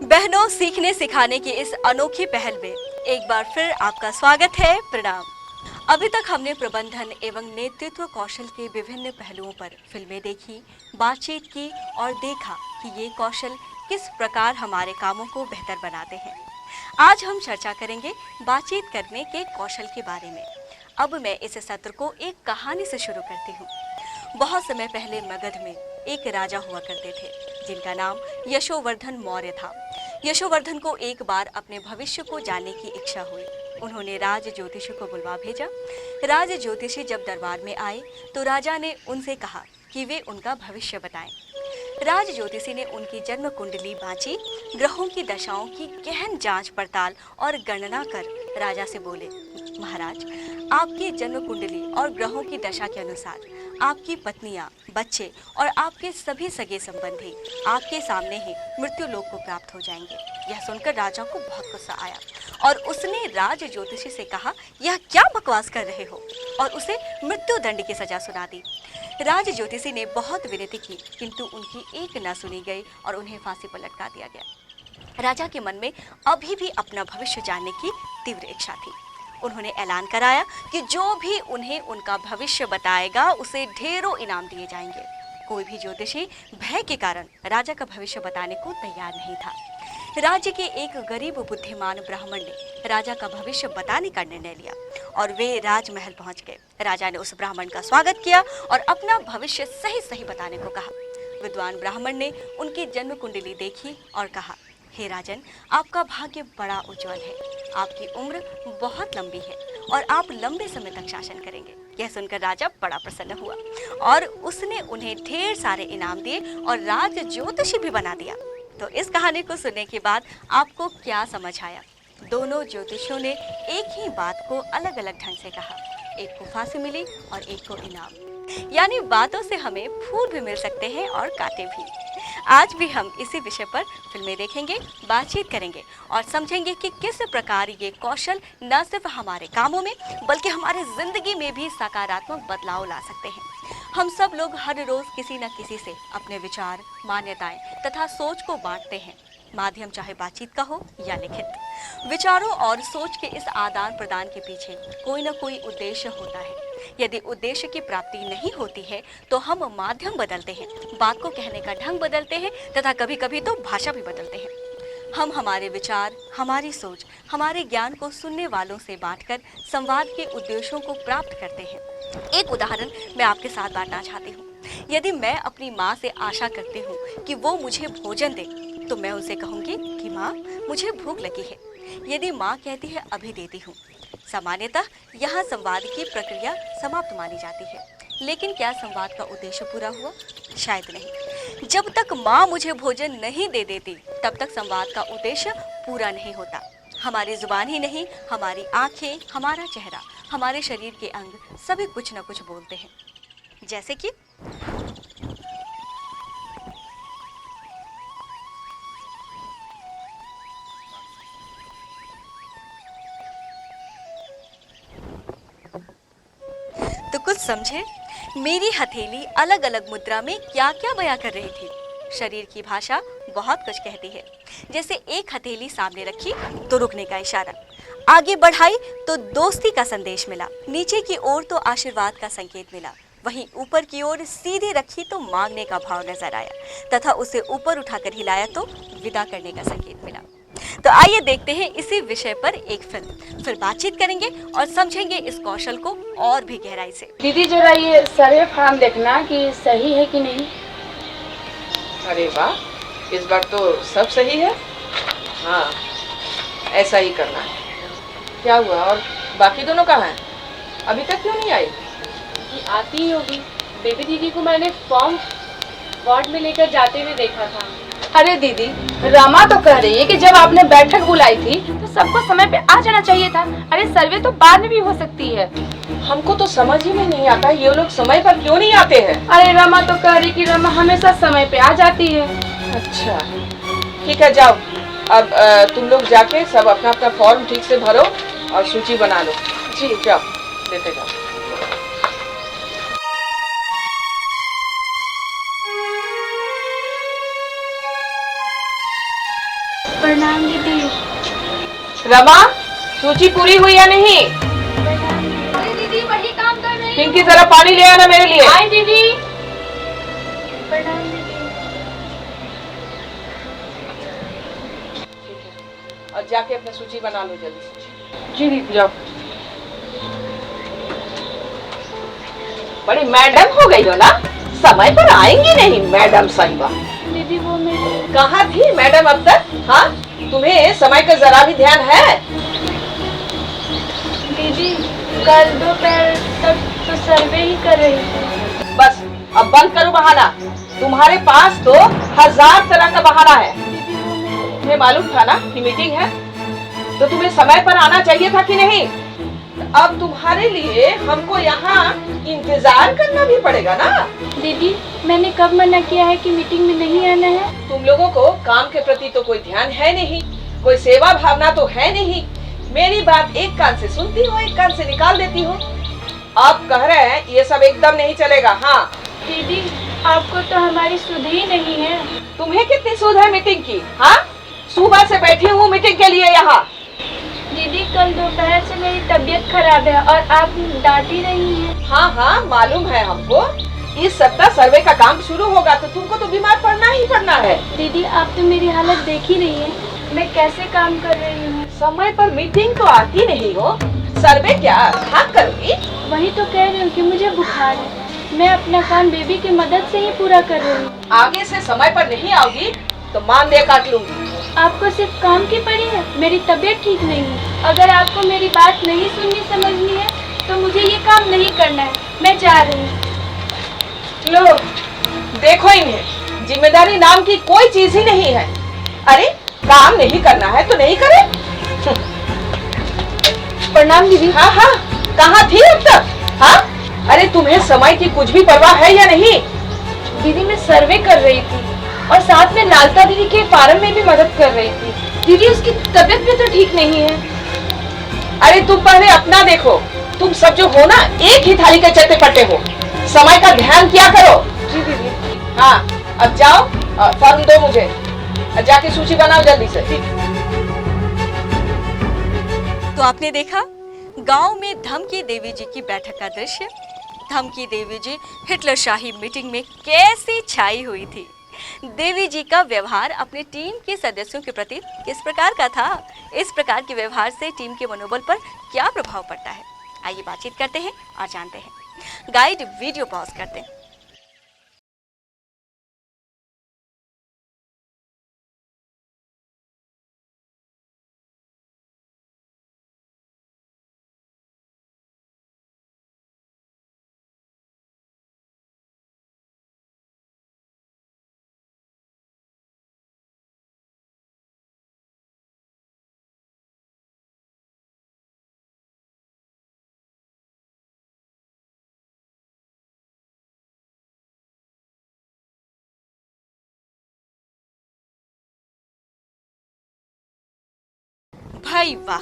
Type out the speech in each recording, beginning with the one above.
बहनों, सीखने सिखाने की इस अनोखी पहल में एक बार फिर आपका स्वागत है। प्रणाम। अभी तक हमने प्रबंधन एवं नेतृत्व कौशल के विभिन्न पहलुओं पर फिल्में देखी, बातचीत की और देखा कि ये कौशल किस प्रकार हमारे कामों को बेहतर बनाते हैं। आज हम चर्चा करेंगे बातचीत करने के कौशल के बारे में। अब मैं इस सत्र को एक कहानी से शुरू करती हूँ। बहुत समय पहले मगध में एक राजा हुआ करते थे जिनका नाम यशोवर्धन मौर्य था। यशोवर्धन को एक बार अपने भविष्य को जानने की इच्छा हुई। उन्होंने राज ज्योतिषी को बुलवा भेजा। राज ज्योतिषी जब दरबार में आए तो राजा ने उनसे कहा कि वे उनका भविष्य बताएं। राज ज्योतिषी ने उनकी जन्म कुंडली बांची, ग्रहों की दशाओं की गहन जांच पड़ताल और गणना कर राजा से बोले, महाराज, आपकी जन्म कुंडली और ग्रहों की दशा के अनुसार आपकी पत्नियां, बच्चे और आपके सभी सगे संबंधी आपके सामने ही मृत्यु लोक को प्राप्त हो जाएंगे। यह सुनकर राजा को बहुत गुस्सा आया और उसने राज ज्योतिषी से कहा, यह क्या बकवास कर रहे हो, और उसे मृत्यु दंड की सजा सुना दी। राज ज्योतिषी ने बहुत विनती की किंतु उनकी एक न सुनी गई और उन्हें फांसी पर लटका दिया गया। राजा के मन में अभी भी अपना भविष्य जानने की तीव्र इच्छा थी। उन्होंने ऐलान कराया कि जो भी उन्हें उनका भविष्य बताएगा उसे ढेरों इनाम दिए जाएंगे। कोई भी ज्योतिषी भय के कारण राजा का भविष्य बताने को तैयार नहीं था। राज्य के एक गरीब बुद्धिमान ब्राह्मण ने राजा का भविष्य बताने का निर्णय लिया और वे राजमहल पहुंच गए। राजा ने उस ब्राह्मण का स्वागत किया और अपना भविष्य सही सही बताने को कहा। विद्वान ब्राह्मण ने उनकी जन्म कुंडली देखी और कहा, हे राजन, आपका भाग्य बड़ा उज्जवल है। आपकी उम्र बहुत लंबी है और आप लंबे समय तक शासन करेंगे। यह सुनकर राजा बड़ा प्रसन्न हुआ और उसने उन्हें ढेर सारे इनाम दिए और राज ज्योतिषी भी बना दिया। तो इस कहानी को सुनने के बाद आपको क्या समझ आया? दोनों ज्योतिषियों ने एक ही बात को अलग अलग ढंग से कहा। एक को फांसी मिली और एक को इनाम। यानी बातों से हमें फूल भी मिल सकते हैं और कांटे भी। आज भी हम इसी विषय पर फिल्में देखेंगे, बातचीत करेंगे और समझेंगे कि किस प्रकार ये कौशल न सिर्फ हमारे कामों में बल्कि हमारे जिंदगी में भी सकारात्मक बदलाव ला सकते हैं। हम सब लोग हर रोज किसी न किसी से अपने विचार, मान्यताएं तथा सोच को बांटते हैं, माध्यम चाहे बातचीत का हो या लिखित। विचारों और सोच के इस आदान प्रदान के पीछे कोई न कोई उद्देश्य होता है। यदि उद्देश्य की प्राप्ति नहीं होती है तो हम माध्यम बदलते हैं, बात को कहने का ढंग बदलते हैं तथा कभी कभी तो भाषा भी बदलते हैं। हम हमारे विचार, हमारी सोच, हमारे ज्ञान को सुनने वालों से बांटकर संवाद के उद्देश्यों को प्राप्त करते हैं। एक उदाहरण मैं आपके साथ बांटना चाहती हूँ। यदि मैं अपनी माँ से आशा करती हूँ कि वो मुझे भोजन दे तो मैं उनसे कहूँगी कि माँ, मुझे भूख लगी है। यदि माँ कहती है अभी देती हूँ। सामान्यतः यहाँ संवाद की प्रक्रिया समाप्त मानी जाती है, लेकिन क्या संवाद का उद्देश्य पूरा हुआ? शायद नहीं। जब तक माँ मुझे भोजन नहीं दे देती तब तक संवाद का उद्देश्य पूरा नहीं होता। हमारी जुबान ही नहीं, हमारी आंखें, हमारा चेहरा, हमारे शरीर के अंग सभी कुछ न कुछ बोलते हैं। जैसे कि तो कुछ समझे? मेरी हथेली अलग अलग मुद्रा में क्या क्या बयां कर रही थी। शरीर की भाषा बहुत कुछ कहती है। जैसे एक हथेली सामने रखी तो रुकने का इशारा, आगे बढ़ाई तो दोस्ती का संदेश मिला, नीचे की ओर तो आशीर्वाद का संकेत मिला, वहीं ऊपर की ओर सीधे रखी तो मांगने का भाव नजर आया तथा उसे ऊपर उठाकर हिलाया तो विदा करने का संकेत मिला। तो आइए देखते हैं इसी विषय पर एक फिल्म, फिर बातचीत करेंगे और समझेंगे इस कौशल को और भी गहराई से। दीदी, जरा ये सर्वे फॉर्म देखना कि सही है कि नहीं। अरे वाह, इस बार तो सब सही है। हाँ, ऐसा ही करना है। क्या हुआ, और बाकी दोनों कहाँ हैं? अभी तक क्यों नहीं आई? ये आती ही होगी। बेबी दीदी को मैंने फॉर्म वार्ड में लेकर जाते हुए देखा था। अरे दीदी, रमा तो कह रही है कि जब आपने बैठक बुलाई थी तो सबको समय पे आ जाना चाहिए था। अरे सर्वे तो बाद में भी हो सकती है। हमको तो समझ ही में नहीं आता ये लोग समय पर क्यों नहीं आते हैं। अरे रमा तो कह रही कि रमा हमेशा समय पे आ जाती है। अच्छा, ठीक है, जाओ। अब तुम लोग जाके सब अपना अपना फॉर्म ठीक से भरो और सूची बना लो। जी, जाओ, देते जाओ। रमा, सूची पूरी हुई या नहीं? दीदी वही काम कर रही पिंकी जरा पानी ले आना मेरे लिए। आई दीदी। और जाके अपनी सूची बना लो जल्दी से। जी दीदी। जाओ। बड़ी मैडम हो गई हो ना, समय पर आएंगी नहीं मैडम साहिबा। दीदी वो मैं कहाँ थी मैडम अब तक? हाँ, तुम्हें समय का जरा भी ध्यान है? दीदी कल दोपहर तक तो सर्वे ही कर रही थी। बस अब बंद करो बहाना। तुम्हारे पास तो 1000 तरह का बहाना है। तुम्हें मालूम था ना कि मीटिंग है, तो तुम्हें समय पर आना चाहिए था कि नहीं? अब तुम्हारे लिए हमको यहाँ इंतजार करना भी पड़ेगा ना। दीदी मैंने कब मना किया है कि मीटिंग में नहीं आना है? तुम लोगों को काम के प्रति तो कोई ध्यान है नहीं, कोई सेवा भावना तो है नहीं। मेरी बात एक कान से सुनती हो, एक कान से निकाल देती हो। आप कह रहे हैं ये सब एकदम नहीं चलेगा। हाँ दीदी आपको तो हमारी सुध ही नहीं है। तुम्हें कितनी सुध है मीटिंग की? हाँ, सुबह से बैठी हूँ मीटिंग के लिए यहाँ। दीदी कल दोपहर से मेरी तबीयत खराब है और आप डांट ही रही हैं। हाँ हाँ मालूम है हमको। इस सप्ताह सर्वे का काम शुरू होगा तो तुमको तो बीमार पड़ना ही पड़ना है। दीदी आप तो मेरी हालत देख ही रही हैं, मैं कैसे काम कर रही हूँ। समय पर मीटिंग तो आती नहीं हो, सर्वे क्या खाक करोगी? वही तो कह रही हूँ कि मुझे बुखार है। मैं अपना काम बेबी की मदद से ही पूरा कर रही हूँ। आगे से समय पर नहीं आओगी तो मानदेय काट लूंगी। आपको सिर्फ काम की पड़ी है, मेरी तबीयत ठीक नहीं है। अगर आपको मेरी बात नहीं सुननी समझनी है तो मुझे ये काम नहीं करना है, मैं जा रही हूँ। लो देखो, इन्हें जिम्मेदारी नाम की कोई चीज ही नहीं है। अरे काम नहीं करना है तो नहीं करे। प्रणाम दीदी। हाँ हाँ, कहाँ थी अब तक? हाँ, अरे तुम्हें समय की कुछ भी परवाह है या नहीं? दीदी मैं सर्वे कर रही थी और साथ में लालता दीदी के फार्म में भी मदद कर रही थी। दीदी उसकी तबीयत भी तो ठीक नहीं है। अरे तुम पहले अपना देखो। तुम सब जो हो ना एक ही थाली के चलते पट्टे हो। समय का ध्यान किया करो। जी दीदी। हाँ अब जाओ, फॉर्म दो मुझे और जाके सूची बनाओ जल्दी से। तो आपने देखा गांव में धमकी देवी जी की बैठक का दृश्य। धमकी देवी जी हिटलरशाही मीटिंग में कैसी छाई हुई थी। देवी जी का व्यवहार अपनी टीम के सदस्यों के प्रति किस प्रकार का था? इस प्रकार के व्यवहार से टीम के मनोबल पर क्या प्रभाव पड़ता है? आइए बातचीत करते हैं और जानते हैं। गाइड वीडियो पॉज करते हैं। भाई वाह,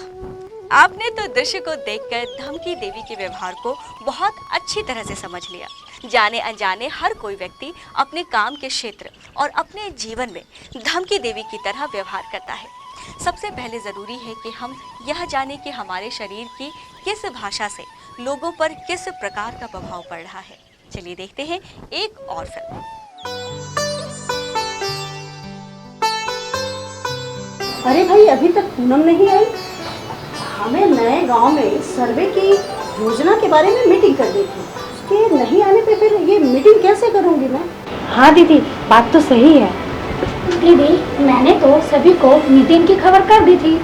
आपने तो दृश्य को देखकर धमकी देवी के व्यवहार को बहुत अच्छी तरह से समझ लिया। जाने अनजाने हर कोई व्यक्ति अपने काम के क्षेत्र और अपने जीवन में धमकी देवी की तरह व्यवहार करता है। सबसे पहले ज़रूरी है कि हम यह जानें कि हमारे शरीर की किस भाषा से लोगों पर किस प्रकार का प्रभाव पड़ रहा है। चलिए देखते हैं एक और फिल्म। अरे भाई अभी तक पूनम नहीं आई। हमें नए गांव में सर्वे की योजना के बारे में मीटिंग करनी थी। उसके नहीं आने पे फिर ये मीटिंग कैसे करूंगी मैं? हाँ दीदी बात तो सही है। दीदी मैंने तो सभी को मीटिंग की खबर कर दी थी।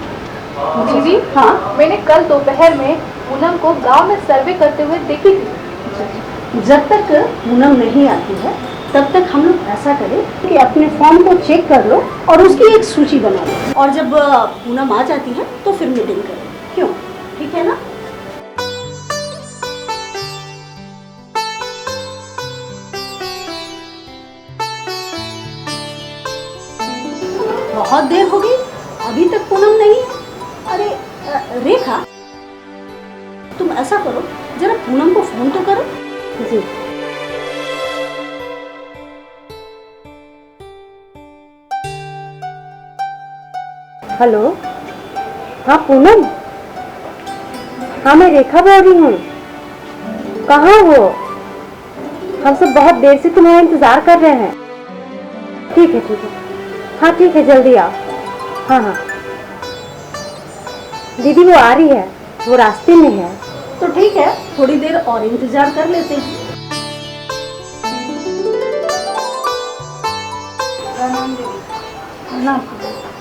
दीदी हाँ, मैंने कल दोपहर में पूनम को गांव में सर्वे करते हुए देखी थी। जब तक पूनम नहीं आती है तब तक हम लोग ऐसा करें कि अपने फॉर्म को चेक कर लो और उसकी एक सूची बना लो, और जब पूनम आ जाती है तो फिर मीटिंग करें। क्यों, ठीक है ना? बहुत देर हो गई, अभी तक पूनम नहीं। अरे रेखा, तुम ऐसा करो, जरा पूनम को फोन तो करो। जी। हेलो, हाँ पूनम, हाँ मैं रेखा बोल रही हूँ। कहाँ हो? हम सब बहुत देर से तुम्हारा इंतजार कर रहे हैं। ठीक है ठीक है, हाँ ठीक है, जल्दी आओ। हाँ हाँ दीदी वो आ रही है, वो रास्ते में है। तो ठीक है, थोड़ी देर और इंतजार कर लेते हैं।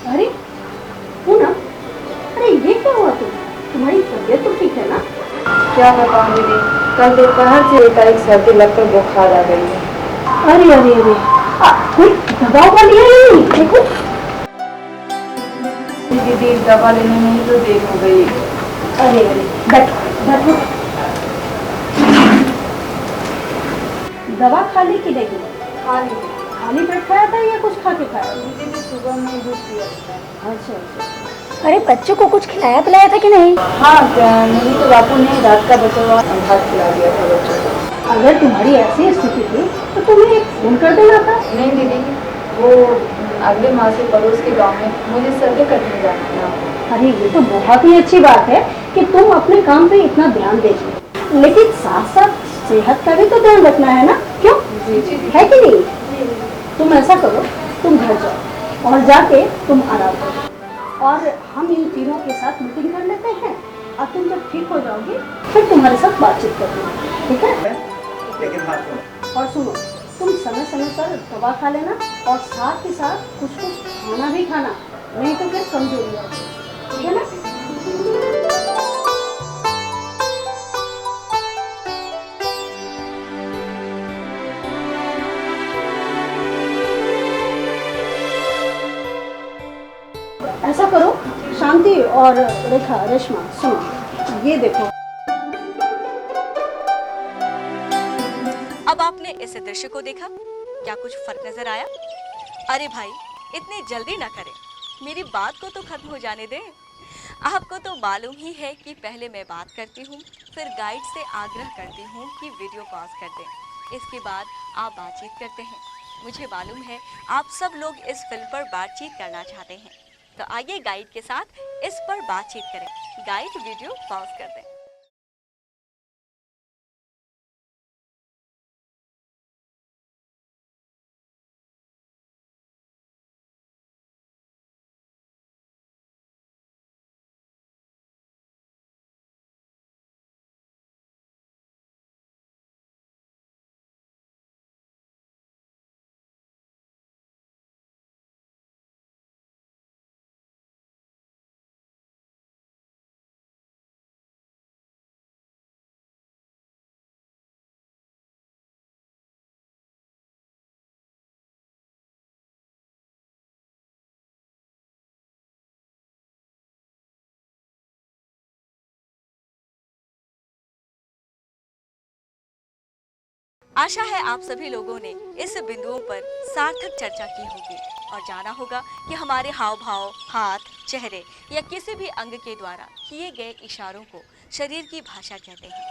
अरे पूनम, अरे ये क्या हुआ तुम्हारी तबीयत तो ठीक है ना? क्या बताऊँ दीदी, कल दोपहर से एकाएक सर्दी लगकर बुखार आ गई है। अरे अरे अरे, कोई दवा उवा लिया या नहीं? देखो दीदी दवा लेने में ही तो देर हो गई। अरे अरे, बैठो बैठो। दवा खा ली कि नहीं? खाली पेट खाया था या कुछ खा के खाया? दीदी सुबह में दूध पिया था। अच्छा अच्छा। अरे बच्चों को कुछ खिलाया पिलाया था कि नहीं? हाँ नहीं तो बापू ने रात का बचा हुआ भात खिला दिया था बच्चों को। अगर तुम्हारी ऐसी स्थिति थी तो तुम्हें एक फोन कर देना था। नहीं दीदी, वो अगले माह से पड़ोस के गांव में मुझे सर्वे करने जाना था। अरे ये तो बहुत ही अच्छी बात है कि तुम अपने काम पे इतना ध्यान दे रही हो, लेकिन साथ साथ सेहत का भी तो ध्यान रखना है ना, क्यों? जी जी है कि नहीं? तुम ऐसा करो, तुम घर जाओ और जाके तुम आराम करो और हम इन तीनों के साथ मीटिंग कर लेते हैं और तुम जब ठीक हो जाओगे फिर तुम्हारे साथ बातचीत करेंगे, ठीक है? लेकिन हाँ सुनो, और सुनो, तुम समय समय पर दवा खा लेना और साथ ही साथ कुछ कुछ खाना भी खाना, नहीं तो फिर कमजोरी आ जाएगी, ठीक है ना? ऐसा करो शांति और रेखा, रेशमा, सुनो ये देखो। अब आपने इस दृश्य को देखा, क्या कुछ फर्क नजर आया? अरे भाई, इतनी जल्दी ना करें, मेरी बात को तो खत्म हो जाने दें। आपको तो मालूम ही है कि पहले मैं बात करती हूँ, फिर गाइड से आग्रह करती हूँ कि वीडियो पॉज कर दें, इसके बाद आप बातचीत करते हैं। मुझे मालूम है आप सब लोग इस फिल्म पर बातचीत करना चाहते हैं, तो आइए गाइड के साथ इस पर बातचीत करें। गाइड वीडियो पॉज कर दें। आशा है आप सभी लोगों ने इस बिंदुओं पर सार्थक चर्चा की होगी और जाना होगा कि हमारे हाव भाव, हाथ, चेहरे या किसी भी अंग के द्वारा किए गए इशारों को शरीर की भाषा कहते हैं।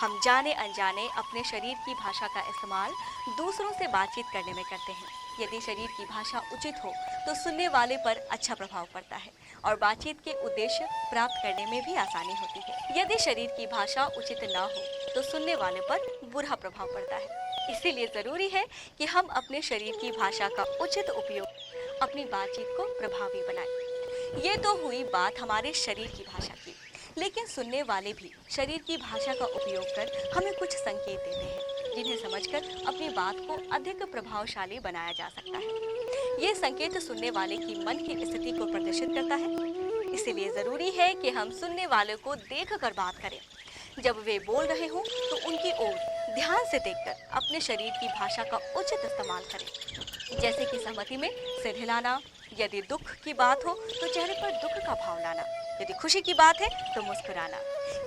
हम जाने अनजाने अपने शरीर की भाषा का इस्तेमाल दूसरों से बातचीत करने में करते हैं। यदि शरीर की भाषा उचित हो तो सुनने वाले पर अच्छा प्रभाव पड़ता है और बातचीत के उद्देश्य प्राप्त करने में भी आसानी होती है। यदि शरीर की भाषा उचित ना हो तो सुनने वाले पर बुरा प्रभाव पड़ता है। इसीलिए जरूरी है कि हम अपने शरीर की भाषा का उचित उपयोग अपनी बातचीत को प्रभावी बनाएं। ये तो हुई बात हमारे शरीर की भाषा की, लेकिन सुनने वाले भी शरीर की भाषा का उपयोग कर हमें कुछ संकेत देते हैं, जिन्हें समझकर अपनी बात को अधिक प्रभावशाली बनाया जा सकता है। ये संकेत सुनने वाले की मन की स्थिति को प्रदर्शित करता है। इसीलिए जरूरी है कि हम सुनने वाले को देखकर बात करें। जब वे बोल रहे हों तो उनकी ओर ध्यान से देखकर अपने शरीर की भाषा का उचित इस्तेमाल करें, जैसे कि सहमति में सिर हिलाना, यदि दुख की बात हो तो चेहरे पर दुख का भाव लाना, यदि खुशी की बात है तो मुस्कुराना।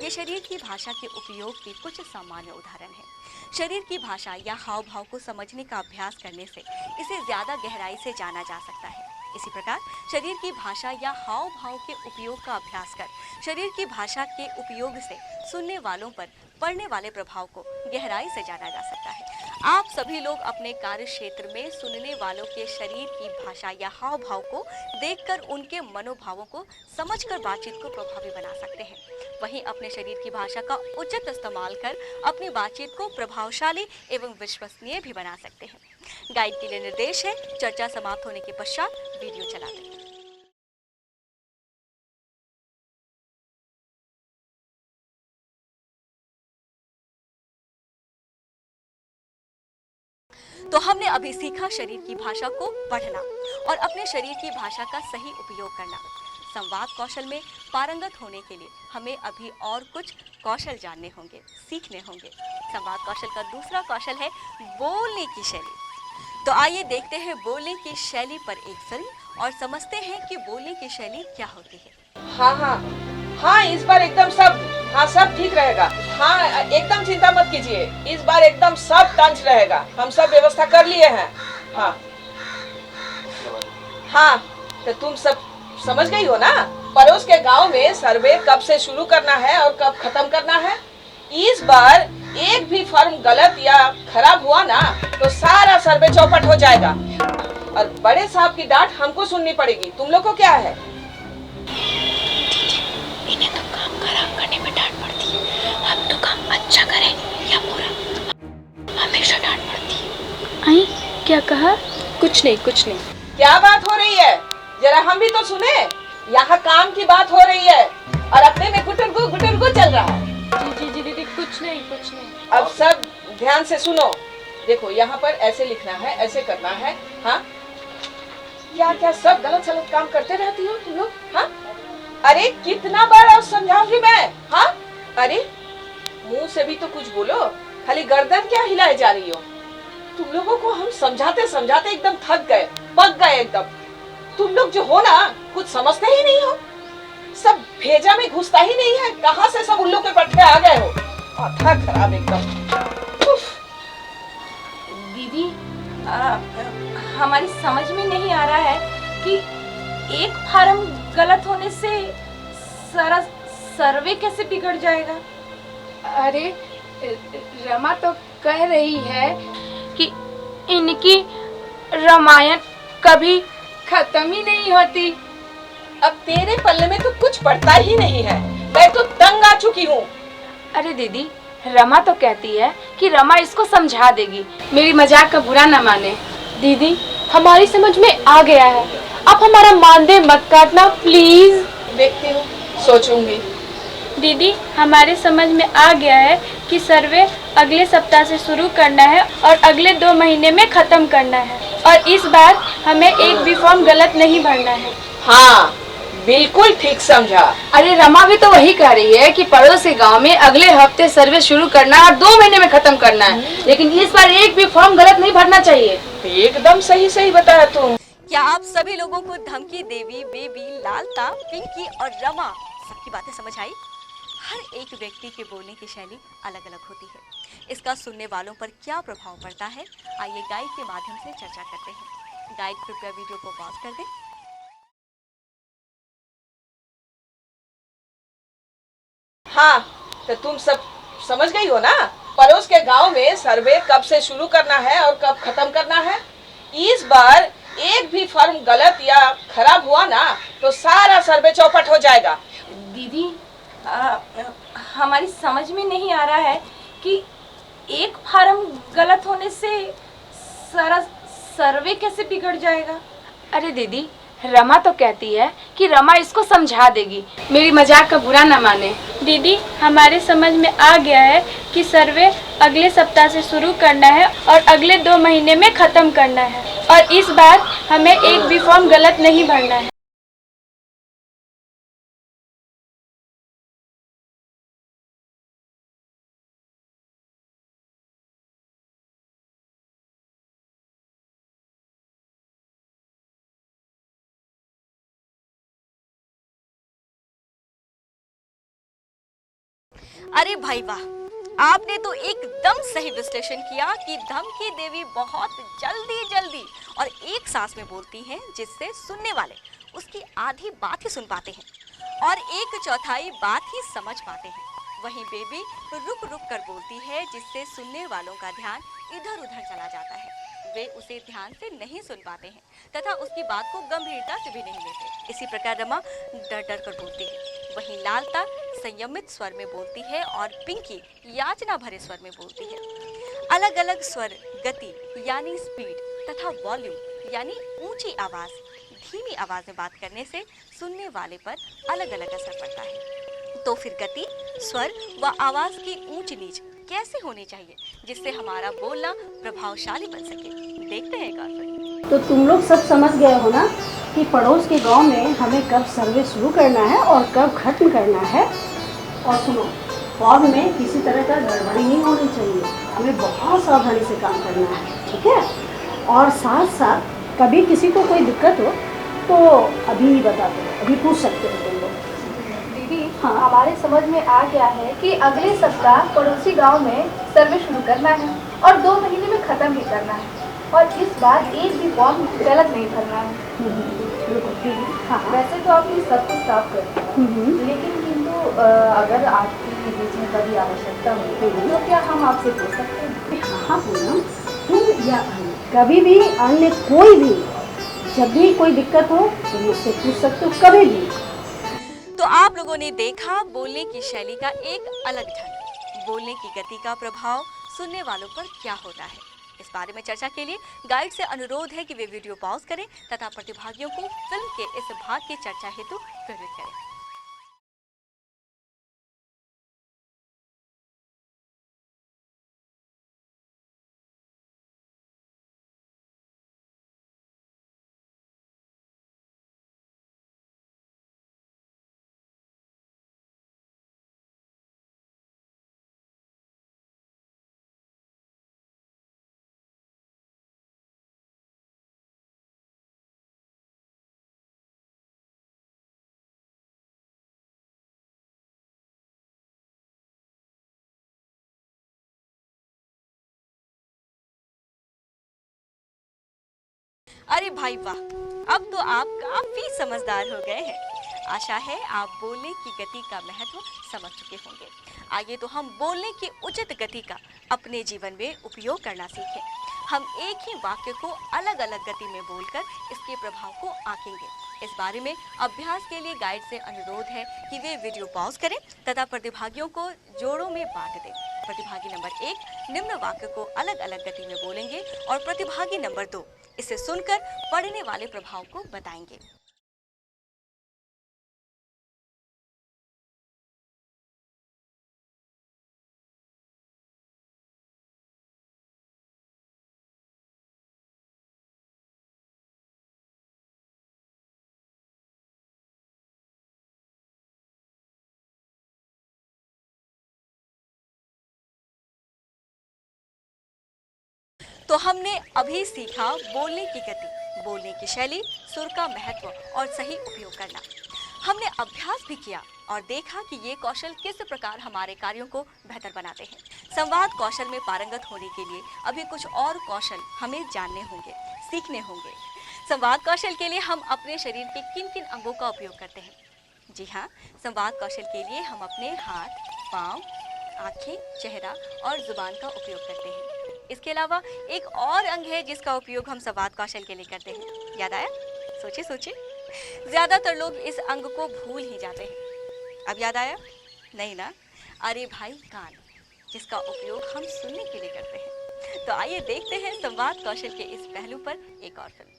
ये शरीर की भाषा के उपयोग के कुछ सामान्य उदाहरण हैं। शरीर की भाषा या हाव भाव को समझने का अभ्यास करने से इसे ज्यादा गहराई से जाना जा सकता है। इसी प्रकार शरीर की भाषा या हाव भाव के उपयोग का अभ्यास कर शरीर की भाषा के उपयोग से सुनने वालों पर पड़ने वाले प्रभाव को गहराई से जाना जा सकता है। आप सभी लोग अपने कार्य क्षेत्र में सुनने वालों के शरीर की भाषा या हाव भाव को देखकर उनके मनोभावों को समझकर बातचीत को प्रभावी बना सकते हैं। वहीं अपने शरीर की भाषा का उचित इस्तेमाल कर अपनी बातचीत को प्रभावशाली एवं विश्वसनीय भी बना सकते हैं। गाइड के लिए निर्देश है, चर्चा समाप्त होने के पश्चात वीडियो चला दें। तो हमने अभी सीखा शरीर की भाषा को पढ़ना और अपने शरीर की भाषा का सही उपयोग करना। संवाद कौशल में पारंगत होने के लिए हमें अभी और कुछ कौशल जानने होंगे, सीखने होंगे। संवाद कौशल का दूसरा कौशल है बोलने की शैली। तो आइए देखते हैं बोलने की शैली पर एक फिल्म और समझते हैं कि बोलने की शैली क्या होती है। हाँ, इस बार एकदम सब ठीक रहेगा। हाँ, एकदम चिंता मत कीजिए, इस बार एकदम सब टंच रहेगा। हम सब व्यवस्था कर लिए हैं। हाँ, तो तुम सब समझ गई हो ना, पड़ोस के गांव में सर्वे कब से शुरू करना है और कब खत्म करना है। इस बार एक भी फॉर्म गलत या खराब हुआ ना तो सारा सर्वे चौपट हो जाएगा और बड़े साहब की डांट हमको सुननी पड़ेगी। तुम लोग को क्या है? इन्हें तो काम खराब करने में डांट पड़ती है, हम तो काम अच्छा करें या बुरा हमेशा डांट पड़ती है। आई क्या कहा? कुछ नहीं। क्या बात हो रही है, जरा हम भी तो सुने। यहाँ काम की बात हो रही है और अपने में गुटरगु चल रहा है। जी दीदी, कुछ नहीं। अब सब ध्यान से सुनो। देखो, यहाँ पर ऐसे लिखना है, ऐसे करना है। हाँ, क्या सब गलत काम करते रहती हो तुम लोग? हाँ, अरे कितना बार और समझाऊंगी मैं। हाँ, अरे मुंह से भी तो कुछ बोलो, खाली गर्दन क्या हिलाए जा रही हो? तुम लोगों को हम समझाते एकदम थक गए, पक गए एकदम। तुम लोग जो हो ना, कुछ समझते ही नहीं हो। सब भेजा में घुसता ही नहीं है। कहाँ से सब उल्लू के पट्टे आ गए हो? माथा खराब एकदम। दीदी, हमारी समझ में नहीं आ रहा है कि एक फार्म गलत होने से सारा सर्वे कैसे बिगड़ जाएगा। अरे रमा तो कह रही है कि इनकी रामायण कभी खत्म ही नहीं होती। अब तेरे पल्ले में तो कुछ पड़ता ही नहीं है। मैं तो तंग आ चुकी हूँ। अरे दीदी, रमा तो कहती है कि रमा इसको समझा देगी। मेरी मजाक का बुरा न माने। दीदी, हमारी समझ में आ गया है, आप हमारा मानदेय मत काटना प्लीज। देखती हूँ, सोचूंगी। दीदी, हमारे समझ में आ गया है कि सर्वे अगले सप्ताह से शुरू करना है और अगले 2 महीने में खत्म करना है और इस बार हमें एक भी फॉर्म गलत नहीं भरना है। हाँ, बिल्कुल ठीक समझा। अरे रमा भी तो वही कह रही है कि पड़ोसी गांव में अगले हफ्ते सर्वे शुरू करना है और 2 महीने में खत्म करना है, लेकिन इस बार एक भी फॉर्म गलत नहीं भरना चाहिए। एकदम सही बताया तुम। क्या आप सभी लोगों को धमकी देवी, बेबी, लालता, पिंकी और रमा सबकी बातें समझ आई? हर एक व्यक्ति के बोलने की शैली अलग अलग होती है। इसका सुनने वालों पर क्या प्रभाव पड़ता है, आइए गाइड के माध्यम से चर्चा करते हैं। गाइड कृपया वीडियो को पॉज कर दें। हाँ, तो तुम सब समझ गई हो ना, पड़ोस के गांव में सर्वे कब से शुरू करना है और कब खत्म करना है। इस बार एक भी फॉर्म गलत या खराब हुआ ना तो सारा सर्वे चौपट हो जाएगा। दीदी, हमारी समझ में नहीं आ रहा है कि एक फार्म गलत होने से सारा सर्वे कैसे बिगड़ जाएगा। अरे दीदी, रमा तो कहती है कि रमा इसको समझा देगी। मेरी मजाक का बुरा न माने। दीदी, हमारे समझ में आ गया है कि सर्वे अगले सप्ताह से शुरू करना है और अगले 2 महीने में खत्म करना है और इस बार हमें एक भी फॉर्म गलत नहीं भरना है। अरे भाई वाह, आपने तो एकदम सही विश्लेषण किया कि धमकी देवी बहुत जल्दी और एक सांस में बोलती हैं, जिससे सुनने वाले उसकी आधी बात ही सुन पाते हैं और 1/4 बात ही समझ पाते हैं। वहीं बेबी रुक कर बोलती है, जिससे सुनने वालों का ध्यान इधर उधर चला जाता है। वे उसे ध्यान से नहीं सुन पाते हैं तथा उसकी बात को गंभीरता से भी नहीं लेते। इसी प्रकार रमा डर डर कर बोलती है, वहीं लालता संयमित स्वर में बोलती है और पिंकी याचना भरे स्वर में बोलती है। अलग अलग स्वर, गति यानी स्पीड तथा वॉल्यूम यानी ऊंची आवाज, धीमी आवाज में बात करने से सुनने वाले पर अलग अलग असर पड़ता है। तो फिर गति, स्वर व आवाज की ऊंच नीच कैसे होनी चाहिए जिससे हमारा बोलना प्रभावशाली बन सके, देखते हैं कार्तिक। तो तुम लोग सब समझ गए हो ना कि पड़ोस के गांव में हमें कब सर्वे शुरू करना है और कब खत्म करना है। और सुनो, फॉर्म में किसी तरह का गड़बड़ी नहीं होनी चाहिए, हमें बहुत सावधानी से काम करना है, ठीक है। और साथ साथ कभी किसी को कोई दिक्कत हो तो अभी बता दो, अभी पूछ सकते हो तुम लोग। दीदी हाँ। हमारे समझ में आ गया है कि अगले सप्ताह पड़ोसी गांव में सर्वे शुरू करना है और 2 महीने में खत्म भी करना है, और इस बार एक भी फॉर्म गलत नहीं भरना है। हाँ। वैसे तो आपने सब कुछ साफ कर दिया, लेकिन किंतु अगर आपकी बीच में कभी आवश्यकता हो तो क्या हम आपसे पूछ सकते हैं? हाँ पूनम, तुम या कभी भी अन्य कोई भी जब भी कोई दिक्कत हो तो मुझसे पूछ सकते हो कभी भी। तो आप लोगों ने देखा बोलने की शैली का एक अलग ढंग, बोलने की गति का प्रभाव सुनने वालों पर क्या होता है। इस बारे में चर्चा के लिए गाइड से अनुरोध है कि वे वीडियो पॉज करें तथा प्रतिभागियों को फिल्म के इस भाग की चर्चा हेतु प्रेरित करें। अरे भाई वाह, अब तो आप काफी समझदार हो गए हैं। आशा है आप बोलने की गति का महत्व समझ चुके होंगे। आइए तो हम बोलने की उचित गति का अपने जीवन में उपयोग करना सीखें। हम एक ही वाक्य को अलग अलग गति में बोलकर इसके प्रभाव को आंकेंगे। इस बारे में अभ्यास के लिए गाइड से अनुरोध है कि वे वीडियो पॉज करें तथा प्रतिभागियों को जोड़ों में बांट दें। प्रतिभागी नंबर 1 निम्न वाक्य को अलग अलग गति में बोलेंगे और प्रतिभागी नंबर 2 इसे सुनकर पढ़ने वाले प्रभाव को बताएंगे। तो हमने अभी सीखा बोलने की गति, बोलने की शैली, सुर का महत्व और सही उपयोग करना। हमने अभ्यास भी किया और देखा कि ये कौशल किस प्रकार हमारे कार्यों को बेहतर बनाते हैं। संवाद कौशल में पारंगत होने के लिए अभी कुछ और कौशल हमें जानने होंगे, सीखने होंगे। संवाद कौशल के लिए हम अपने शरीर के किन किन अंगों का उपयोग करते हैं? जी हाँ, संवाद कौशल के लिए हम अपने हाथ, पाँव, आँखें, चेहरा और जुबान का उपयोग करते हैं। इसके अलावा एक और अंग है जिसका उपयोग हम संवाद कौशल के लिए करते हैं। याद आया? सोचिए सोचिए। ज्यादातर लोग इस अंग को भूल ही जाते हैं। अब याद आया? नहीं ना? अरे भाई, कान, जिसका उपयोग हम सुनने के लिए करते हैं। तो आइए देखते हैं संवाद कौशल के इस पहलू पर एक और फिल्म।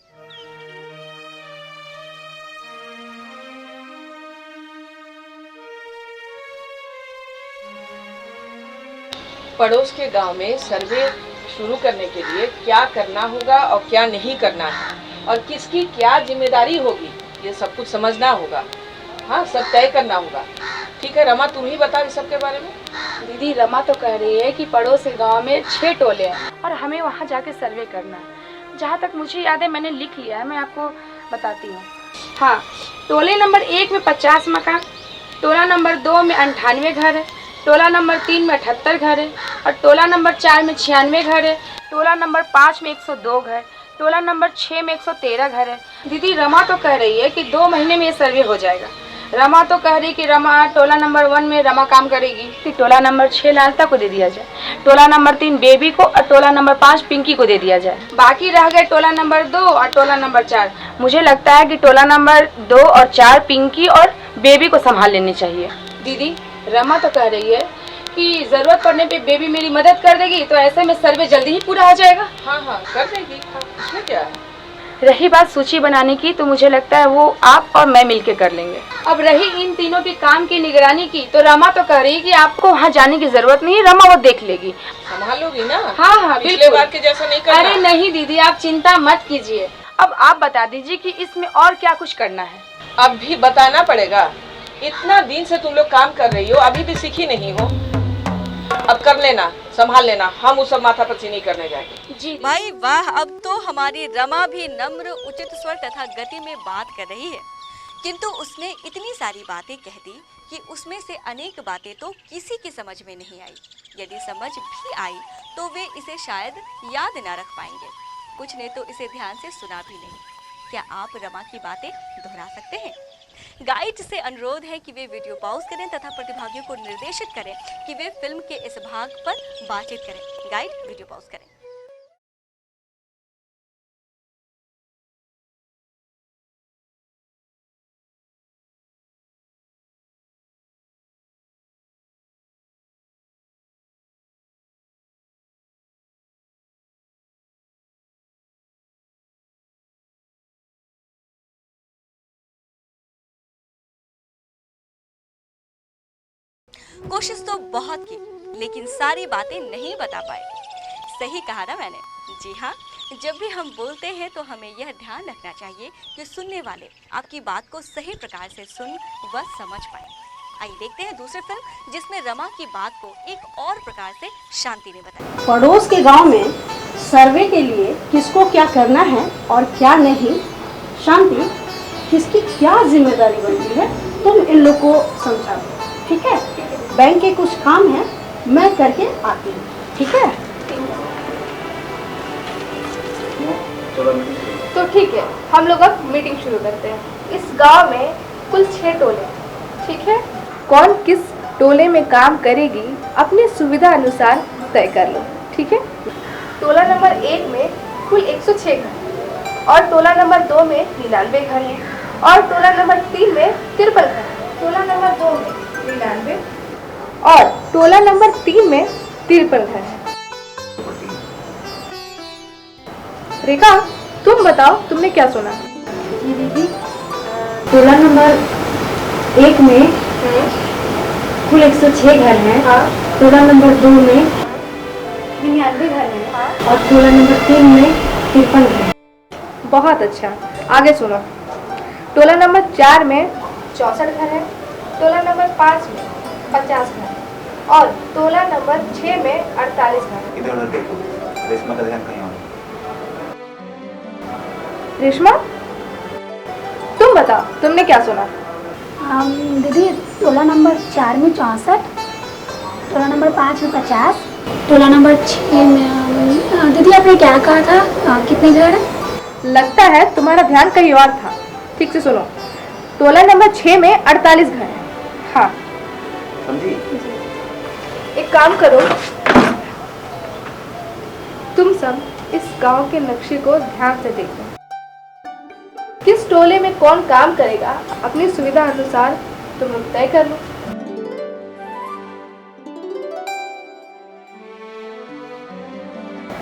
पड़ोस के गांव में सर्वे शुरू करने के लिए क्या करना होगा और क्या नहीं करना है और किसकी क्या जिम्मेदारी होगी, ये सब कुछ समझना होगा। हाँ, सब तय करना होगा। ठीक है रमा, तुम ही बताओ इस सब के बारे में। दीदी रमा तो कह रही है कि पड़ोस के गांव में 6 टोले हैं और हमें वहां जाके सर्वे करना है। जहां तक मुझे याद है मैंने लिख लिया है, मैं आपको बताती हूँ। हाँ, टोले नंबर 1 में 50 मकान, टोला नंबर 2 में 98 घर है, टोला नंबर 3 में 78 घर है और टोला नंबर 4 में 96 घर है, टोला नंबर 5 में 102 घर, टोला नंबर 6 में 113 घर है। दीदी रमा तो कह रही है कि 2 महीने में ये सर्वे हो जाएगा। रमा तो कह रही कि रमा टोला नंबर 1 में रमा काम करेगी, कि टोला नंबर 6 लालता को दे दिया जाए, टोला नंबर 3 बेबी को और टोला नंबर 5 पिंकी को दे दिया जाए। बाकी रह गए टोला नंबर 2 और टोला नंबर 4। मुझे लगता है कि टोला नंबर 2 और 4 पिंकी और बेबी को संभाल लेनी चाहिए। दीदी, रमा तो कह रही है कि जरूरत पड़ने पे बेबी मेरी मदद कर देगी, तो ऐसे में सर्वे जल्दी ही पूरा हो जाएगा। हाँ हाँ कर देगी, हाँ, इसमें क्या है। रही बात सूची बनाने की, तो मुझे लगता है वो आप और मैं मिलके कर लेंगे। अब रही इन तीनों के काम की निगरानी की, तो रमा तो कह रही है कि आपको वहाँ जाने की जरूरत नहीं है, रमा वो देख लेगी। संभालोगी ना? हाँ हाँ पिछले बिल्कुल। बार के जैसा नहीं करना। अरे नहीं दीदी, आप चिंता मत कीजिए। अब आप बता दीजिए कि इसमें और क्या कुछ करना है। अब भी बताना पड़ेगा, इतना दिन से तुम लोग काम कर रही हो, अभी भी सीखी नहीं हो। अब कर लेना, संभाल लेना, हम उस सब माथा पच्ची नहीं करने जाएंगे। जी भाई वाह, अब तो हमारी रमा भी नम्र उचित स्वर तथा गति में बात कर रही है, किंतु उसने इतनी सारी बातें कह दी कि उसमें से अनेक बातें तो किसी की समझ में नहीं आई। यदि समझ भी आई तो वे इसे शायद याद न रख पाएंगे। कुछ ने तो इसे ध्यान से सुना भी नहीं। क्या आप रमा की बातें दोहरा सकते हैं? गाइड से अनुरोध है कि वे वीडियो पॉज करें तथा प्रतिभागियों को निर्देशित करें कि वे फिल्म के इस भाग पर बातचीत करें। गाइड, वीडियो पॉज करें। कोशिश तो बहुत की, लेकिन सारी बातें नहीं बता पाए। सही कहा ना मैंने? जी हाँ, जब भी हम बोलते हैं तो हमें यह ध्यान रखना चाहिए कि सुनने वाले आपकी बात को सही प्रकार से सुन व समझ पाए। आइए देखते हैं दूसरी फिल्म, जिसमें रमा की बात को एक और प्रकार से शांति ने बताया। पड़ोस के गांव में सर्वे के लिए किसको क्या करना है और क्या नहीं, शांति किसकी क्या जिम्मेदारी बनती है, तुम इन लोग को समझा दो, ठीक है? बैंक के कुछ काम है, मैं करके आती हूँ, ठीक है? तो ठीक है, हम लोग अब मीटिंग शुरू करते हैं। इस गांव में कुल 6 टोले, ठीक है? कौन किस टोले में काम करेगी अपनी सुविधा अनुसार तय कर लो, ठीक है? टोला नंबर 1 में कुल 106 घर और टोला नंबर 2 में 99 घर हैं और टोला नंबर 3 में 53 घर हैं। टोला नंबर 2 में 99 और टोला नंबर 3 में 53 घर हैं। रेखा, तुम बताओ, तुमने क्या सुना? जी दीदी, टोला नंबर 1 में कुल 106 घर हैं। हाँ। टोला नंबर 2 में 99 घर हैं। हाँ। और टोला नंबर 3 में 53 घर हैं। बहुत अच्छा, आगे सुनो। टोला नंबर 4 में 64 घर है, टोला नंबर 5 में 50 घर और टोला नंबर 6 में 48 घर। इधर उधर देखो, रेशमा का ध्यान कहीं और। रेशमा, तुम बताओ, तुमने क्या सुना? दीदी, टोला नंबर 4 में 64, टोला नंबर 5 में 50, टोला नंबर 6 में दीदी आपने क्या कहा था, कितने घर? लगता है तुम्हारा ध्यान कहीं और था। ठीक से सुनो, टोला नंबर 6 में 48 घर है। हाँ, समझी? एक काम करो, तुम सब इस गांव के नक्शे को ध्यान से देखो। किस टोले में कौन काम करेगा अपनी सुविधा अनुसार तुम लोग तय कर लो।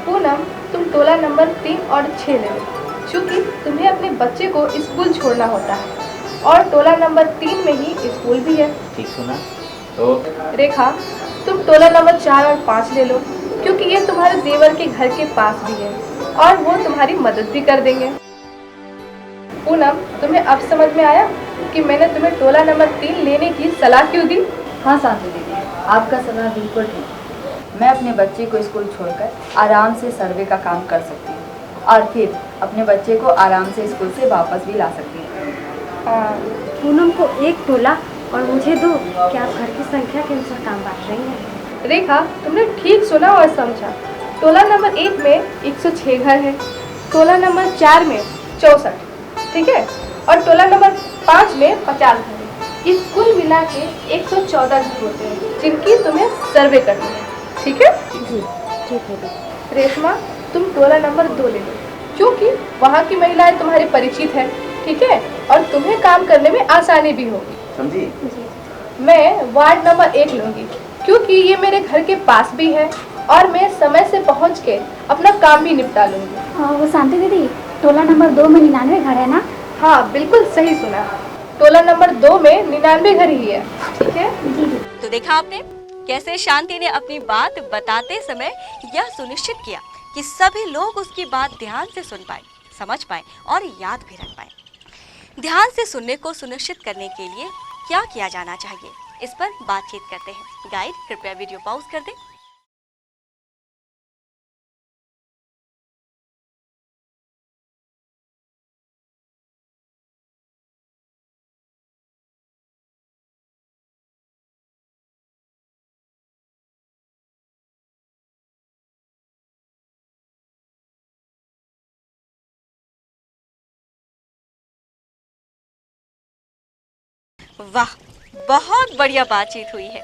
पूनम, तुम टोला नंबर 3 और 6 ले लो, क्योंकि तुम्हें अपने बच्चे को स्कूल छोड़ना होता है और टोला नंबर 3 में ही स्कूल भी है। ठीक सुना? तो रेखा, तुम टोला नंबर 4 और 5 ले लो, क्योंकि ये तुम्हारे देवर के घर के पास भी है और वो तुम्हारी मदद भी कर देंगे। पूनम, तुम्हें अब समझ में आया कि मैंने तुम्हें टोला नंबर 3 लेने की सलाह क्यों दी? हाँ शांति दीदी, आपका सलाह बिल्कुल ठीक। मैं अपने बच्चे को स्कूल छोड़कर आराम से सर्वे का काम कर सकती हूँ और फिर अपने बच्चे को आराम से स्कूल से वापस भी ला सकती हूँ। पूनम को एक टोला और मुझे 2, क्या आप घर की संख्या के अनुसार काम बांट रही हैं? रेखा, तुमने ठीक सुना और समझा। टोला नंबर 1 में 106 घर है, टोला नंबर 4 में 64, ठीक है, और टोला नंबर 5 में 50 घर है। ये कुल मिला के 114 घर होते हैं जिनकी तुम्हें सर्वे करनी है, ठीक है? जी ठीक है दीदी। रेशमा, तुम टोला नंबर 2 ले लो क्योंकि वहाँ की महिलाएं तुम्हारी परिचित है, ठीक है? और तुम्हें काम करने में आसानी भी होगी। समझी? मैं वार्ड नंबर 1 लूँगी क्योंकि ये मेरे घर के पास भी है और मैं समय से पहुँच के अपना काम भी निपटा लूँगी। वो शांति दीदी, टोला नंबर 2 में 99 घर है ना? हाँ बिल्कुल सही सुना, टोला नंबर 2 में 99 घर ही है, ठीक है? तो देखा आपने कैसे शांति ने अपनी बात बताते समय यह सुनिश्चित किया कि सभी लोग उसकी बात ध्यान से सुन पाए, समझ पाए और याद भी रख पाए। ध्यान से सुनने को सुनिश्चित करने के लिए क्या किया जाना चाहिए, इस पर बातचीत करते हैं। गाइड कृपया वीडियो पॉज कर दें। वाह, बहुत बढ़िया बातचीत हुई है।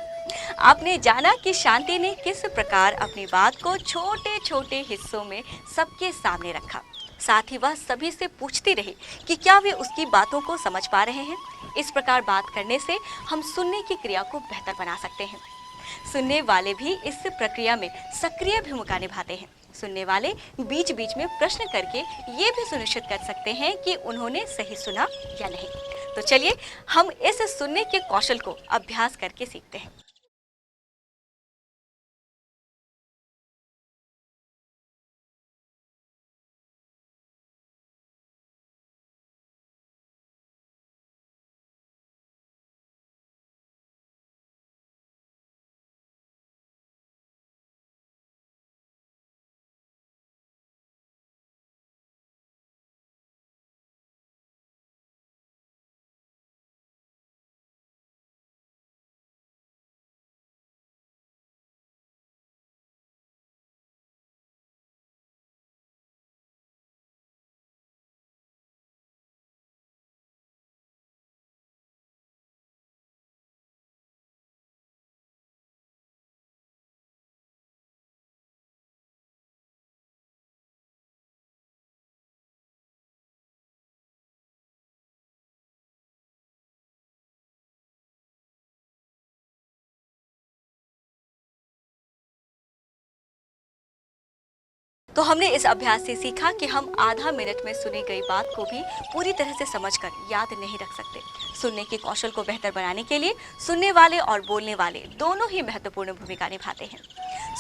आपने जाना कि शांति ने किस प्रकार अपनी बात को छोटे छोटे हिस्सों में सबके सामने रखा। साथ ही वह सभी से पूछती रही कि क्या वे उसकी बातों को समझ पा रहे हैं। इस प्रकार बात करने से हम सुनने की क्रिया को बेहतर बना सकते हैं। सुनने वाले भी इस प्रक्रिया में सक्रिय भूमिका निभाते हैं। सुनने वाले बीच बीच में प्रश्न करके ये भी सुनिश्चित कर सकते हैं कि उन्होंने सही सुना या नहीं। तो चलिए हम इस सुनने के कौशल को अभ्यास करके सीखते हैं। तो हमने इस अभ्यास से सीखा कि हम आधा मिनट में सुनी गई बात को भी पूरी तरह से समझकर याद नहीं रख सकते। सुनने के कौशल को बेहतर बनाने के लिए सुनने वाले और बोलने वाले दोनों ही महत्वपूर्ण भूमिका निभाते हैं।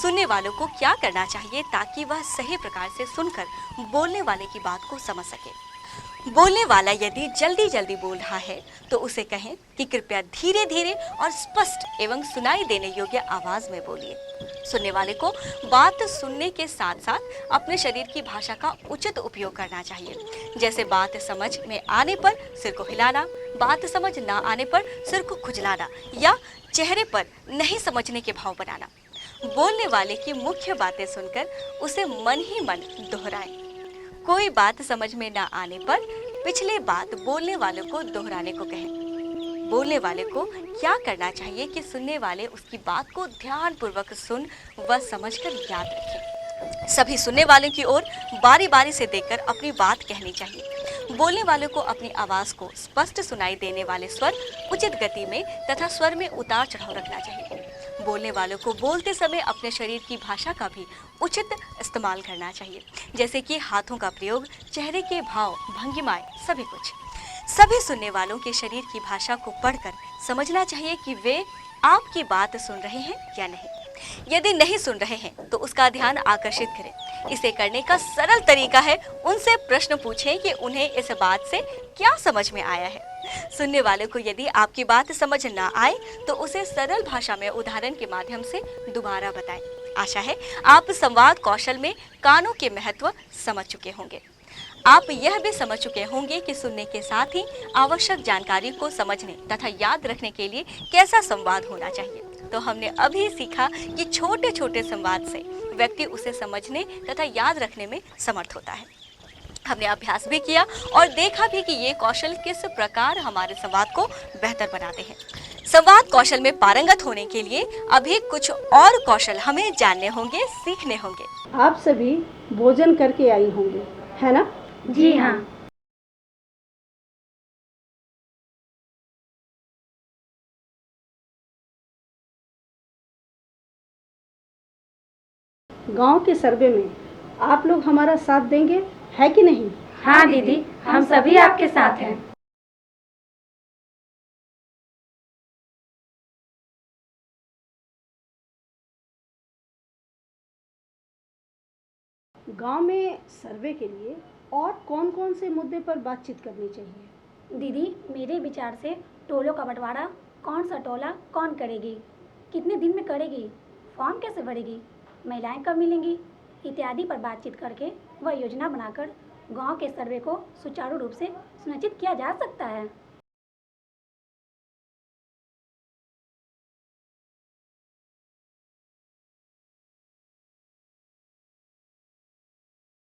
सुनने वालों को क्या करना चाहिए ताकि वह सही प्रकार से सुनकर बोलने वाले की बात को समझ सके। बोलने वाला यदि जल्दी जल्दी बोल रहा है तो उसे कहें कि कृपया धीरे धीरे और स्पष्ट एवं सुनाई देने योग्य आवाज में बोलिए। सुनने वाले को बात सुनने के साथ साथ अपने शरीर की भाषा का उचित उपयोग करना चाहिए। जैसे बात समझ में आने पर सिर को हिलाना, बात समझ ना आने पर सिर को खुजलाना या चेहरे पर नहीं समझने के भाव बनाना। बोलने वाले की मुख्य बातें सुनकर उसे मन ही मन दोहराएं। कोई बात समझ में ना आने पर पिछले बात बोलने वाले को दोहराने को कहें। बोलने वाले को क्या करना चाहिए कि सुनने वाले उसकी बात को ध्यानपूर्वक सुन व समझकर याद रखें। सभी सुनने वालों की ओर बारी बारी से देखकर अपनी बात कहनी चाहिए। बोलने वालों को अपनी आवाज को स्पष्ट सुनाई देने वाले स्वर उचित गति में तथा स्वर में उतार चढ़ाव रखना चाहिए। बोलने वालों को बोलते समय अपने शरीर की भाषा का भी उचित इस्तेमाल करना चाहिए, जैसे कि हाथों का प्रयोग, चेहरे के भाव, भंगिमाएं, सभी कुछ। सभी सुनने वालों के शरीर की भाषा को पढ़कर समझना चाहिए कि वे आपकी बात सुन रहे हैं या नहीं। यदि नहीं सुन रहे हैं तो उसका ध्यान आकर्षित करें। इसे करने का सरल तरीका है उनसे प्रश्न पूछें कि उन्हें इस बात से क्या समझ में आया है। सुनने वाले को यदि आपकी बात समझ ना आए तो उसे सरल भाषा में उदाहरण के माध्यम से दोबारा बताएं। आशा है आप संवाद कौशल में कानों के महत्व समझ चुके होंगे। आप यह भी समझ चुके होंगे कि सुनने के साथ ही आवश्यक जानकारी को समझने तथा याद रखने के लिए कैसा संवाद होना चाहिए। तो हमने अभी सीखा कि छोटे छोटे संवाद से व्यक्ति उसे समझने तथा याद रखने में समर्थ होता है। हमने अभ्यास भी किया और देखा भी कि ये कौशल किस प्रकार हमारे संवाद को बेहतर बनाते हैं। संवाद कौशल में पारंगत होने के लिए अभी कुछ और कौशल हमें जानने होंगे, सीखने होंगे। आप सभी भोजन करके आई होंगी, है ना? जी हाँ। गांव के सर्वे में आप लोग हमारा साथ देंगे, है कि नहीं? हाँ दीदी, हम सभी आपके साथ हैं। गांव में सर्वे के लिए और कौन-कौन से मुद्दे पर बातचीत करनी चाहिए? दीदी, मेरे विचार से टोलों का बंटवारा, कौन सा टोला कौन करेगी, कितने दिन में करेगी, फॉर्म कैसे भरेगी, महिलाएं कब मिलेंगी इत्यादि पर बातचीत करके वह योजना बनाकर गांव के सर्वे को सुचारू रूप से सुनिश्चित किया जा सकता है।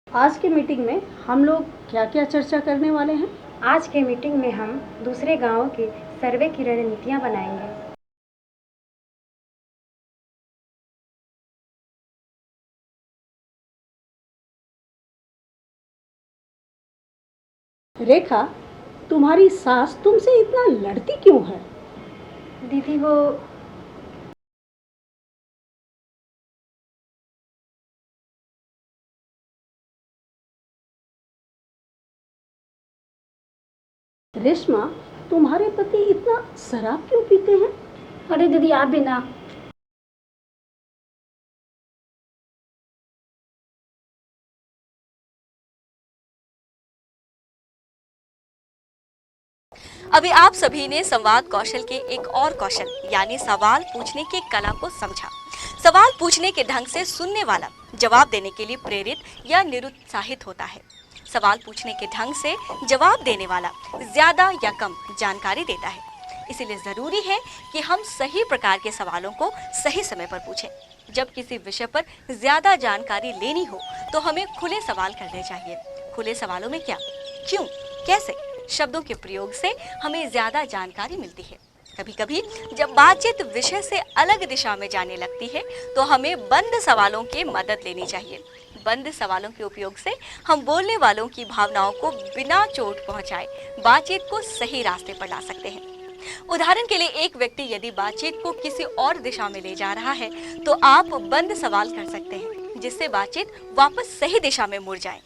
आज के मीटिंग में हम लोग क्या-क्या चर्चा करने वाले हैं? आज के मीटिंग में हम दूसरे गांवों के सर्वे की रणनीतियां बनाएंगे। रेखा, तुम्हारी सास तुमसे इतना लड़ती क्यों है? दीदी वो रेशमा, तुम्हारे पति इतना शराब क्यों पीते हैं? अरे दीदी, आप भी ना। अभी आप सभी ने संवाद कौशल के एक और कौशल यानी सवाल पूछने की कला को समझा। सवाल पूछने के ढंग से सुनने वाला जवाब देने के लिए प्रेरित या निरुत्साहित होता है। सवाल पूछने के ढंग से जवाब देने वाला ज्यादा या कम जानकारी देता है। इसीलिए जरूरी है कि हम सही प्रकार के सवालों को सही समय पर पूछें। जब किसी विषय पर ज्यादा जानकारी लेनी हो तो हमें खुले सवाल करने चाहिए। खुले सवालों में क्या, क्यों, कैसे शब्दों के प्रयोग से हमें ज्यादा जानकारी मिलती है। कभी कभी जब बातचीत विषय से अलग दिशा में जाने लगती है तो हमें बंद सवालों की मदद लेनी चाहिए। बंद सवालों के उपयोग से हम बोलने वालों की भावनाओं को बिना चोट पहुंचाए बातचीत को सही रास्ते पर ला सकते हैं। उदाहरण के लिए, एक व्यक्ति यदि बातचीत को किसी और दिशा में ले जा रहा है तो आप बंद सवाल कर सकते हैं जिससे बातचीत वापस सही दिशा में मुड़ जाए।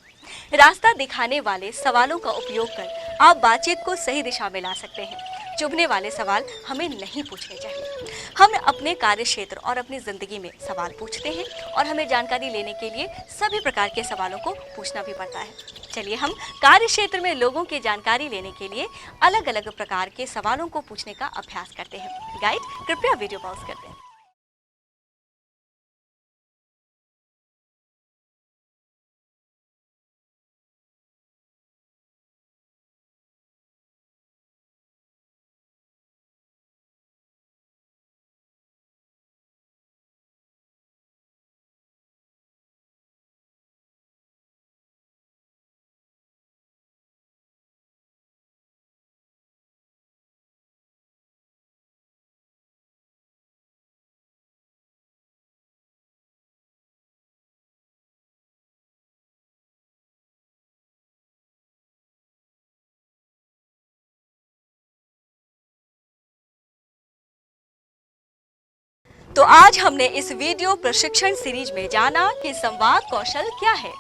रास्ता दिखाने वाले सवालों का उपयोग कर आप बातचीत को सही दिशा में ला सकते हैं। चुभने वाले सवाल हमें नहीं पूछने चाहिए। हम अपने कार्य क्षेत्र और अपनी जिंदगी में सवाल पूछते हैं और हमें जानकारी लेने के लिए सभी प्रकार के सवालों को पूछना भी पड़ता है। चलिए हम कार्य क्षेत्र में लोगों की जानकारी लेने के लिए अलग अलग प्रकार के सवालों को पूछने का अभ्यास करते हैं। गाइड, कृपया वीडियो पॉज कर दें। तो आज हमने इस वीडियो प्रशिक्षण सीरीज में जाना कि संवाद कौशल क्या है,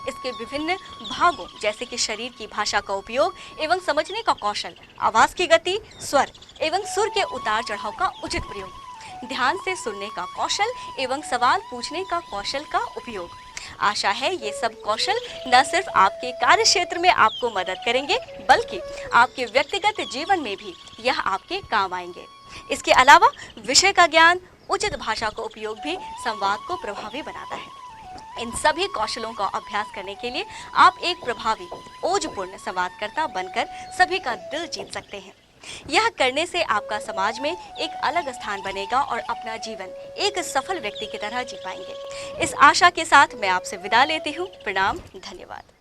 इसके विभिन्न भागों जैसे कि शरीर की भाषा का उपयोग एवं समझने का कौशल, आवाज की गति, स्वर एवं सुर के उतार चढ़ाव का उचित प्रयोग, ध्यान से सुनने का कौशल एवं सवाल पूछने का कौशल का उपयोग। आशा है ये सब कौशल न सिर्फ आपके कार्य क्षेत्र में आपको मदद करेंगे बल्कि आपके व्यक्तिगत जीवन में भी यह आपके काम आएंगे। इसके अलावा विषय का ज्ञान, उचित भाषा का उपयोग भी संवाद को प्रभावी बनाता है। इन सभी कौशलों का अभ्यास करने के लिए आप एक प्रभावी, ओजपूर्ण संवादकर्ता बनकर सभी का दिल जीत सकते हैं। यह करने से आपका समाज में एक अलग स्थान बनेगा और अपना जीवन एक सफल व्यक्ति की तरह जी पाएंगे। इस आशा के साथ मैं आपसे विदा लेती हूँ। प्रणाम, धन्यवाद।